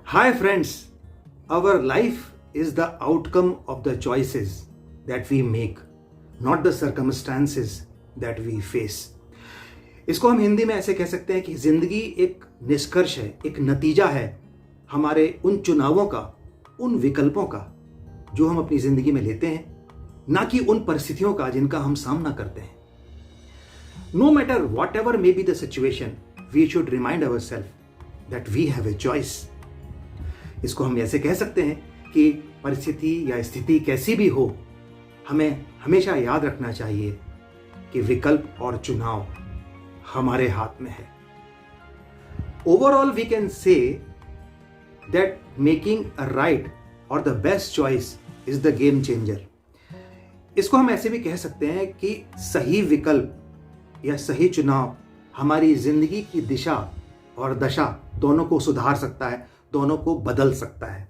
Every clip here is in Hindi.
Hi, friends. Our life is the outcome of the choices that we make, not the circumstances that we face. इसको हम हिंदी में ऐसे कह सकते हैं कि जिंदगी एक निष्कर्ष है, एक नतीजा है हमारे उन चुनावों का, उन विकल्पों का जो हम अपनी जिंदगी में लेते हैं, ना कि उन परिस्थितियों का जिनका हम सामना करते हैं. No matter whatever may be the situation, we should remind ourselves that we have a choice. इसको हम ऐसे कह सकते हैं कि परिस्थिति या स्थिति कैसी भी हो, हमें हमेशा याद रखना चाहिए कि विकल्प और चुनाव हमारे हाथ में है. Overall we can say that making a right और the best choice is the game changer. इसको हम ऐसे भी कह सकते हैं कि सही विकल्प या सही चुनाव हमारी जिंदगी की दिशा और दशा दोनों को सुधार सकता है, दोनों को बदल सकता है.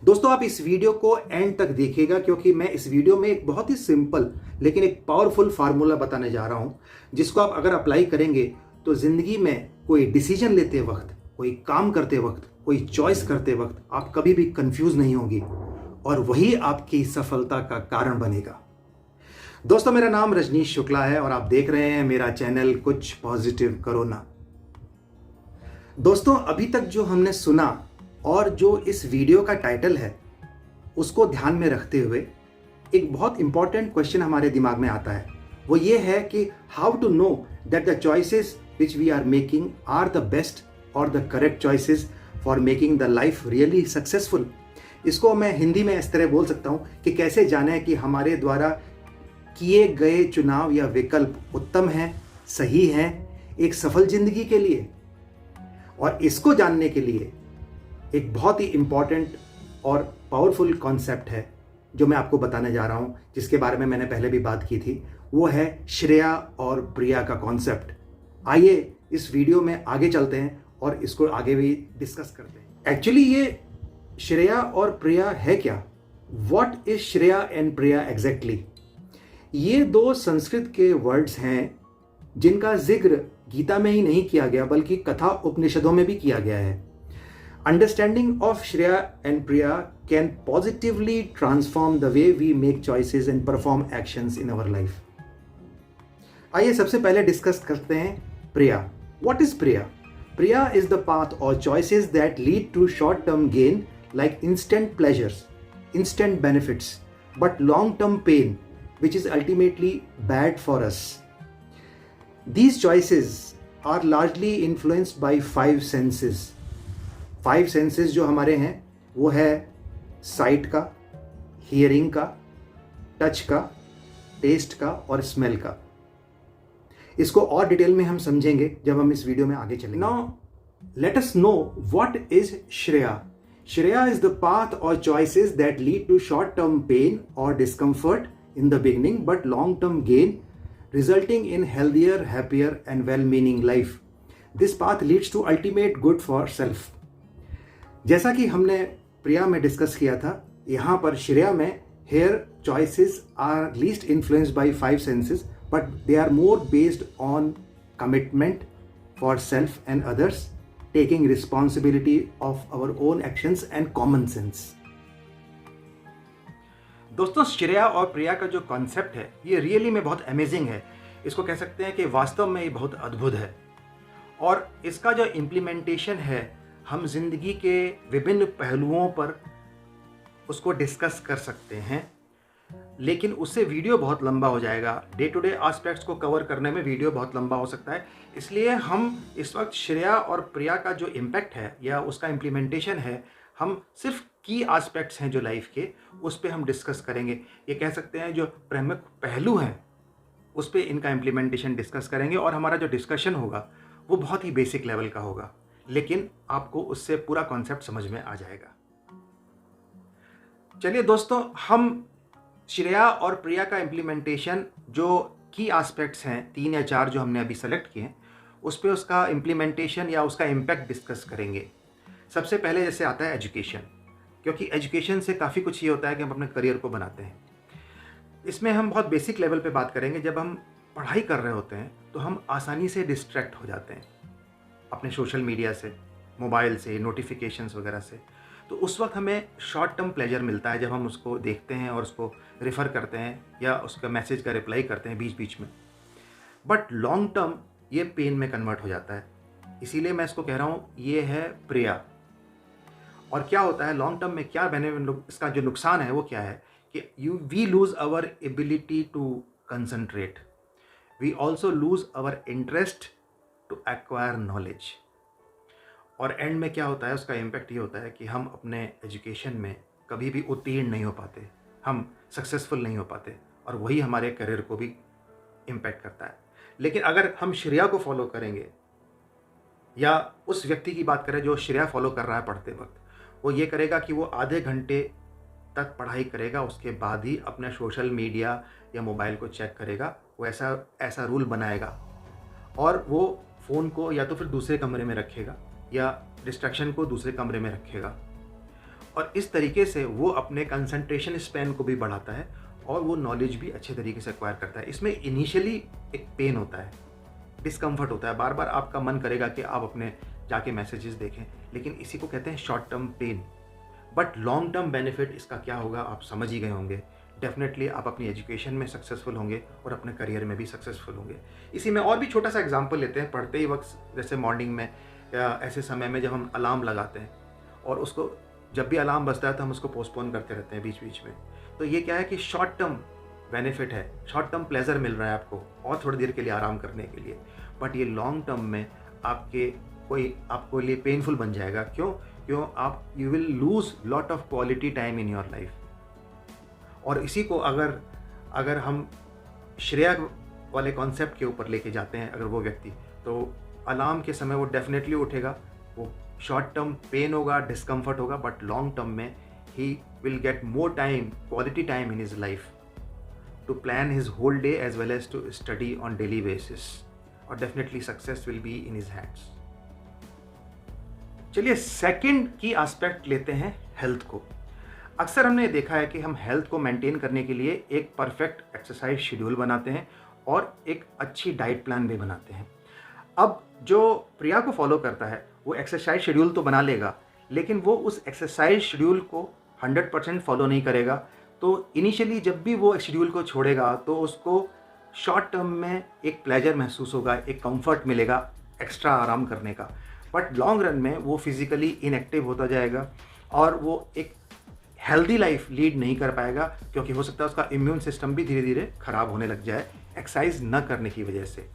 दोस्तों, आप इस वीडियो को एंड तक देखिएगा क्योंकि मैं इस वीडियो में एक बहुत ही सिंपल लेकिन एक पावरफुल फार्मूला बताने जा रहा हूं, जिसको आप अगर अप्लाई करेंगे तो जिंदगी में कोई डिसीजन लेते वक्त, कोई काम करते वक्त, कोई चॉइस करते वक्त आप कभी भी कंफ्यूज नहीं होंगी और वही आपकी सफलता का कारण बनेगा. दोस्तों, मेरा नाम रजनीश शुक्ला है और आप देख रहे हैं मेरा चैनल कुछ पॉजिटिव करो ना. दोस्तों, अभी तक जो हमने सुना और जो इस वीडियो का टाइटल है उसको ध्यान में रखते हुए एक बहुत इंपॉर्टेंट क्वेश्चन हमारे दिमाग में आता है. वो ये है कि how to know that the choices which we are making are the best और the correct choices for making the life really successful. इसको मैं हिंदी में इस तरह बोल सकता हूँ कि कैसे जाने कि हमारे द्वारा किए गए चुनाव या विकल्प उत्तम हैं, सही हैं एक सफल जिंदगी के लिए. और इसको जानने के लिए एक बहुत ही इंपॉर्टेंट और पावरफुल कॉन्सेप्ट है जो मैं आपको बताने जा रहा हूं, जिसके बारे में मैंने पहले भी बात की थी. वो है श्रेया और प्रिया का कॉन्सेप्ट. आइए इस वीडियो में आगे चलते हैं और इसको आगे भी डिस्कस करते हैं. एक्चुअली ये श्रेया और प्रिया है क्या? What is Shreya and Priya exactly? ये दो संस्कृत के वर्ड्स हैं जिनका जिक्र गीता में ही नहीं किया गया बल्कि कथा उपनिषदों में भी किया गया है. अंडरस्टैंडिंग ऑफ श्रेया एंड प्रिया can positively transform the way we make choices and perform actions in our life. आइए सबसे पहले डिस्कस करते हैं प्रिया. व्हाट इज प्रिया? प्रिया इज द पाथ और choices that lead to short term gain like instant pleasures, instant benefits, but long-term pain, which is ultimately bad for us. These choices are largely influenced by five senses. Five senses जो हमारे हैं वो है साइट का, हियरिंग का, टच का, टेस्ट का और स्मेल का. इसको और डिटेल में हम समझेंगे जब हम इस वीडियो में आगे चलेंगे. Now, let us know what is Shreya. Shreya is the path or choices that lead to short-term pain or discomfort in the beginning but long-term gain resulting in healthier, happier and well-meaning life. This path leads to ultimate good for self. जैसा कि हमने प्रिया में डिस्कस किया था, यहाँ पर श्रेया में here choices are least influenced by five senses but they are more based on commitment for self and others, taking responsibility of our own actions and common sense. दोस्तों, श्रेया और प्रिया का जो कॉन्सेप्ट है ये रियली में बहुत अमेजिंग है. इसको कह सकते हैं कि वास्तव में ये बहुत अद्भुत है और इसका जो इम्प्लीमेंटेशन है हम जिंदगी के विभिन्न पहलुओं पर उसको डिस्कस कर सकते हैं, लेकिन उससे वीडियो बहुत लंबा हो जाएगा. डे टू डे एस्पेक्ट्स को कवर करने में वीडियो बहुत लंबा हो सकता है. इसलिए हम इस वक्त श्रेया और प्रिया का जो इम्पैक्ट है या उसका इम्प्लीमेंटेशन है, हम सिर्फ की एस्पेक्ट्स हैं जो लाइफ के, उस पर हम डिस्कस करेंगे. ये कह सकते हैं जो प्रमुख पहलू हैं उस पर इनका इम्प्लीमेंटेशन डिस्कस करेंगे और हमारा जो डिस्कशन होगा वो बहुत ही बेसिक लेवल का होगा, लेकिन आपको उससे पूरा कॉन्सेप्ट समझ में आ जाएगा. चलिए दोस्तों, हम श्रेया और प्रिया का इम्प्लीमेंटेशन जो की एस्पेक्ट्स हैं 3 या 4 जो हमने अभी सेलेक्ट किए हैं उस पर उसका इम्प्लीमेंटेशन या उसका इम्पैक्ट डिस्कस करेंगे. सबसे पहले जैसे आता है एजुकेशन, क्योंकि एजुकेशन से काफ़ी कुछ ये होता है कि हम अपने करियर को बनाते हैं. इसमें हम बहुत बेसिक लेवल पे बात करेंगे. जब हम पढ़ाई कर रहे होते हैं तो हम आसानी से डिस्ट्रैक्ट हो जाते हैं अपने सोशल मीडिया से, मोबाइल से, नोटिफिकेशंस वगैरह से, तो उस वक्त हमें शॉर्ट टर्म प्लेजर मिलता है जब हम उसको देखते हैं और उसको रेफ़र करते हैं या उसका मैसेज का रिप्लाई करते हैं बीच बीच में। बट लॉन्ग टर्म ये पेन में कन्वर्ट हो जाता है। इसीलिए मैं इसको कह रहा हूँ ये है प्रिया। और क्या होता है लॉन्ग टर्म में, क्या बेनिफिट, इसका जो नुकसान है वो क्या है कि we lose our ability to concentrate, we also lose our interest to acquire knowledge. और एंड में क्या होता है, उसका इम्पैक्ट ये होता है कि हम अपने एजुकेशन में कभी भी उत्तीर्ण नहीं हो पाते, हम सक्सेसफुल नहीं हो पाते, और वही हमारे करियर को भी इम्पैक्ट करता है। लेकिन अगर हम श्रेया को फॉलो करेंगे या उस व्यक्ति की बात करें जो श्रेया फॉलो कर रहा है पढ़ते वक्त, वो ये करेगा कि वो आधे घंटे तक पढ़ाई करेगा, उसके बाद ही अपना सोशल मीडिया या मोबाइल को चेक करेगा। वो ऐसा रूल बनाएगा और वो फ़ोन को या तो फिर दूसरे कमरे में रखेगा या डिस्ट्रैक्शन को दूसरे कमरे में रखेगा, और इस तरीके से वो अपने कंसंट्रेशन स्पैन को भी बढ़ाता है और वो नॉलेज भी अच्छे तरीके से एक्वायर करता है। इसमें इनिशियली एक पेन होता है, डिस्कम्फर्ट होता है, बार बार आपका मन करेगा कि आप अपने जाके मैसेजेस देखें, लेकिन इसी को कहते हैं short term pen. But long term benefit इसका क्या होगा आप समझ ही गए होंगे। डेफिनेटली आप अपनी एजुकेशन में सक्सेसफुल होंगे और अपने करियर में भी सक्सेसफुल होंगे। इसी में और भी छोटा सा एग्जांपल लेते हैं। पढ़ते ही वक्त, जैसे मॉर्निंग में या ऐसे समय में जब हम अलार्म लगाते हैं और उसको जब भी अलार्म बजता है तो हम उसको पोस्टपोन करते रहते हैं बीच बीच में, तो ये क्या है कि शॉर्ट टर्म बेनिफिट है, शॉर्ट टर्म प्लेजर मिल रहा है आपको और थोड़ी देर के लिए आराम करने के लिए। बट ये लॉन्ग टर्म में आपको लिए पेनफुल बन जाएगा। क्यों आप you will lose lot of quality time in your life. और इसी को अगर हम श्रेया वाले कॉन्सेप्ट के ऊपर लेके जाते हैं, अगर वो व्यक्ति, तो अलार्म के समय वो डेफिनेटली उठेगा, वो शॉर्ट टर्म पेन होगा, डिस्कम्फर्ट होगा, बट लॉन्ग टर्म में he will get more time, quality time in his life to plan his whole day as well as to study on daily basis, और definitely success will be in his hands. चलिए सेकंड की एस्पेक्ट लेते हैं हेल्थ को। अक्सर हमने देखा है कि हम हेल्थ को मेंटेन करने के लिए एक परफेक्ट एक्सरसाइज शेड्यूल बनाते हैं और एक अच्छी डाइट प्लान भी बनाते हैं। अब जो प्रिया को फॉलो करता है वो एक्सरसाइज शेड्यूल तो बना लेगा, लेकिन वो उस एक्सरसाइज शेड्यूल को 100% फॉलो नहीं करेगा। तो इनिशियली जब भी वो शेड्यूल को छोड़ेगा तो उसको शॉर्ट टर्म में एक प्लेजर महसूस होगा, एक कंफर्ट मिलेगा एक्स्ट्रा आराम करने का, बट लॉन्ग रन में वो फिजिकली इनएक्टिव होता जाएगा और वो एक हेल्दी लाइफ लीड नहीं कर पाएगा, क्योंकि हो सकता है उसका इम्यून सिस्टम भी धीरे धीरे खराब होने लग जाए एक्सरसाइज न करने की वजह से।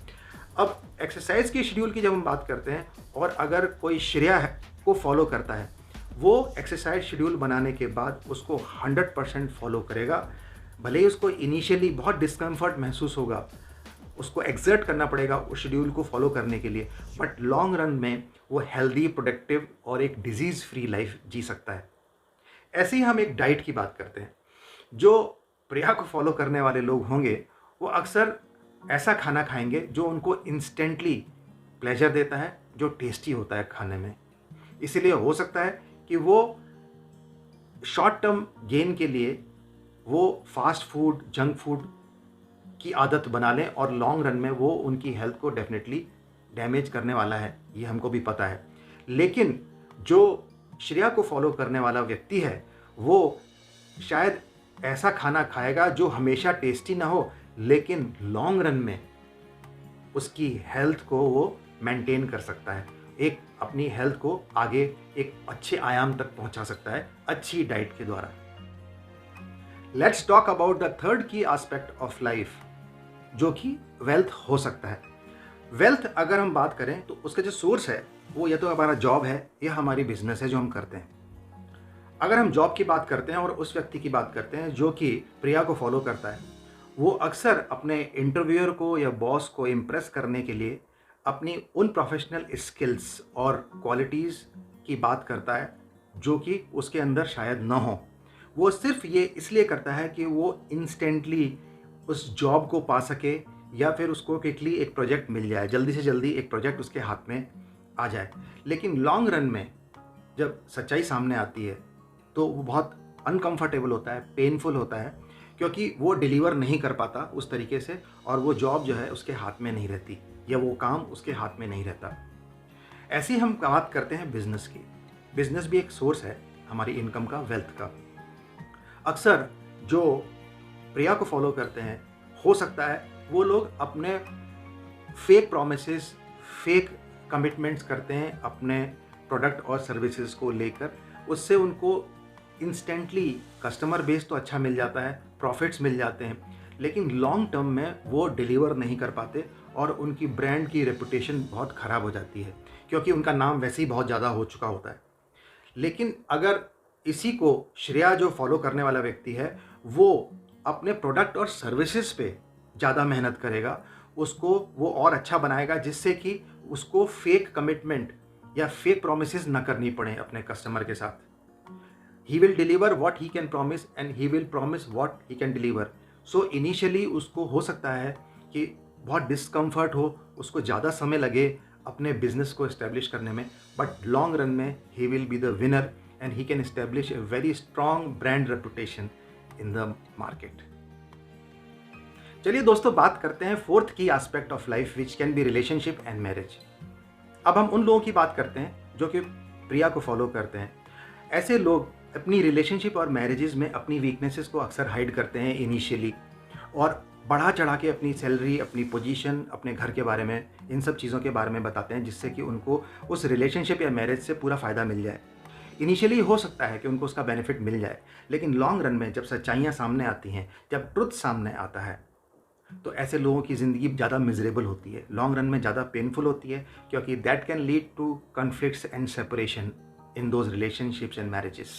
अब एक्सरसाइज की शेड्यूल की जब हम बात करते हैं, और अगर कोई श्रेया को फॉलो करता है, वो एक्सरसाइज शेड्यूल बनाने के बाद उसको 100% फॉलो करेगा। भले ही उसको इनिशियली बहुत डिस्कम्फर्ट महसूस होगा, उसको एक्सर्ट करना पड़ेगा उस शेड्यूल को फॉलो करने के लिए, बट लॉन्ग रन में वो हेल्दी, प्रोडक्टिव और एक डिजीज़ फ्री लाइफ जी सकता है। ऐसे ही हम एक डाइट की बात करते हैं। जो प्रिया को फॉलो करने वाले लोग होंगे वो अक्सर ऐसा खाना खाएंगे जो उनको इंस्टेंटली प्लेजर देता है, जो टेस्टी होता है खाने में। इसीलिए हो सकता है कि वो शॉर्ट टर्म गेन के लिए वो फास्ट फूड, जंक फूड की आदत बना लें और लॉन्ग रन में वो उनकी हेल्थ को डेफिनेटली डैमेज करने वाला है, ये हमको भी पता है। लेकिन जो श्रेया को फॉलो करने वाला व्यक्ति है वो शायद ऐसा खाना खाएगा जो हमेशा टेस्टी ना हो, लेकिन लॉन्ग रन में उसकी हेल्थ को वो मेंटेन कर सकता है, एक अपनी हेल्थ को आगे एक अच्छे आयाम तक पहुंचा सकता है अच्छी डाइट के द्वारा। Let's talk about the third की एस्पेक्ट ऑफ लाइफ, जो कि वेल्थ हो सकता है। वेल्थ अगर हम बात करें तो उसका जो सोर्स है वो या तो हमारा जॉब है या हमारी बिजनेस है जो हम करते हैं। अगर हम जॉब की बात करते हैं और उस व्यक्ति की बात करते हैं जो कि प्रिया को फॉलो करता है, वो अक्सर अपने इंटरव्यूअर को या बॉस को इम्प्रेस करने के लिए अपनी उन प्रोफेशनल स्किल्स और क्वालिटीज़ की बात करता है जो कि उसके अंदर शायद ना हो। वो सिर्फ ये इसलिए करता है कि वो इंस्टेंटली उस जॉब को पा सके या फिर उसको क्विकली एक प्रोजेक्ट मिल जाए, जल्दी से जल्दी एक प्रोजेक्ट उसके हाथ में आ जाए। लेकिन लॉन्ग रन में जब सच्चाई सामने आती है तो वो बहुत अनकंफर्टेबल होता है, पेनफुल होता है, क्योंकि वो डिलीवर नहीं कर पाता उस तरीके से और वो जॉब जो है उसके हाथ में नहीं रहती या वो काम उसके हाथ में नहीं रहता। ऐसे ही हम बात करते हैं बिजनेस की। बिजनेस भी एक सोर्स है हमारी इनकम का, वेल्थ का। अक्सर जो प्रिया को फॉलो करते हैं, हो सकता है वो लोग अपने फेक प्रोमिसेस, फेक कमिटमेंट्स करते हैं अपने प्रोडक्ट और सर्विसेज को लेकर। उससे उनको इंस्टेंटली कस्टमर बेस तो अच्छा मिल जाता है, प्रॉफिट्स मिल जाते हैं, लेकिन लॉन्ग टर्म में वो डिलीवर नहीं कर पाते और उनकी ब्रांड की रेपुटेशन बहुत ख़राब हो जाती है, क्योंकि उनका नाम वैसे ही बहुत ज़्यादा हो चुका होता है। लेकिन अगर इसी को श्रेया जो फॉलो करने वाला व्यक्ति है, वो अपने प्रोडक्ट और सर्विसेज पे ज़्यादा मेहनत करेगा, उसको वो और अच्छा बनाएगा, जिससे कि उसको फेक कमिटमेंट या फेक प्रोमिसेस ना करनी पड़े अपने कस्टमर के साथ। He will deliver what he can promise and he will promise what he can deliver. So initially उसको हो सकता है कि बहुत डिस्कम्फर्ट हो, उसको ज़्यादा समय लगे अपने बिजनेस को इस्टेब्लिश करने में, बट लॉन्ग रन में he will be the winner and he can establish a very strong brand reputation in the market. चलिए दोस्तों, बात करते हैं फोर्थ की aspect of life which can be relationship and marriage. अब हम उन लोगों की बात करते हैं जो कि प्रिया को फॉलो करते हैं। ऐसे लोग अपनी रिलेशनशिप और मैरिजेस में अपनी वीकनेसेस को अक्सर हाइड करते हैं इनिशियली, और बढ़ा चढ़ा के अपनी सैलरी, अपनी पोजीशन, अपने घर के बारे में, इन सब चीज़ों के बारे में बताते हैं, जिससे कि उनको उस रिलेशनशिप या मैरिज से पूरा फ़ायदा मिल जाए। इनिशियली हो सकता है कि उनको उसका बेनिफिट मिल जाए, लेकिन लॉन्ग रन में जब सच्चाइयाँ सामने आती हैं, जब ट्रुथ सामने आता है, तो ऐसे लोगों की ज़िंदगी ज़्यादा मिजरेबल होती है, लॉन्ग रन में ज़्यादा पेनफुल होती है, क्योंकि that can lead to conflicts and separation in those relationships and marriages.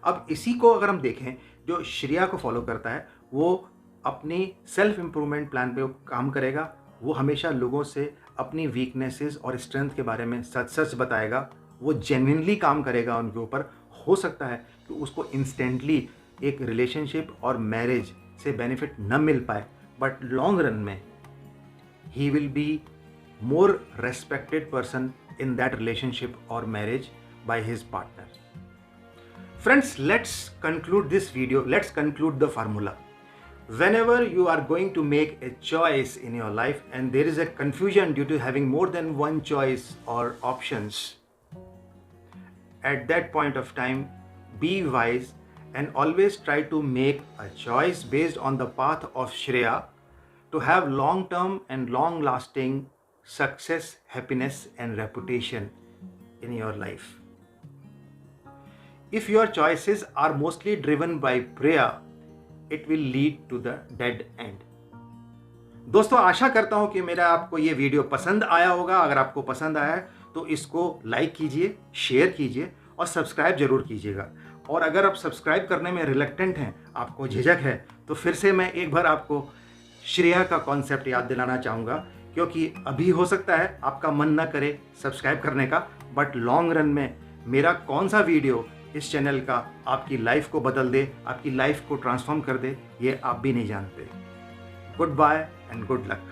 अब इसी को अगर हम देखें, जो श्रेया को फॉलो करता है, वो अपनी सेल्फ इम्प्रूवमेंट प्लान पे काम करेगा। वो हमेशा लोगों से अपनी वीकनेसेस और स्ट्रेंथ के बारे में सच सच बताएगा। वो जेन्युइनली काम करेगा उनके ऊपर। हो सकता है कि उसको इंस्टेंटली एक रिलेशनशिप और मैरिज से बेनिफिट न मिल पाए, बट लॉन्ग रन में he will be more respected person in that relationship or marriage by his partner. Friends, let's conclude this video. Let's conclude the formula. Whenever you are going to make a choice in your life and there is a confusion due to having more than one choice or options, at that point of time, be wise and always try to make a choice based on the path of Shreya to have long-term and long-lasting success, happiness and reputation in your life. If your choices are mostly driven by prayer, it will lead to the dead end. दोस्तों, आशा करता हूं कि मेरा आपको ये वीडियो पसंद आया होगा। अगर आपको पसंद आया है तो इसको लाइक कीजिए, शेयर कीजिए और सब्सक्राइब जरूर कीजिएगा। और अगर आप सब्सक्राइब करने में रिलक्टेंट हैं, आपको झिझक है, तो फिर से मैं एक बार आपको श्रेया का कॉन्सेप्ट याद दिलाना चाहूँगा, क्योंकि अभी हो सकता है आपका मन ना करे सब्सक्राइब करने का, बट लॉन्ग रन में मेरा कौन सा वीडियो इस चैनल का आपकी लाइफ को बदल दे, आपकी लाइफ को ट्रांसफॉर्म कर दे, ये आप भी नहीं जानते। Goodbye and good luck.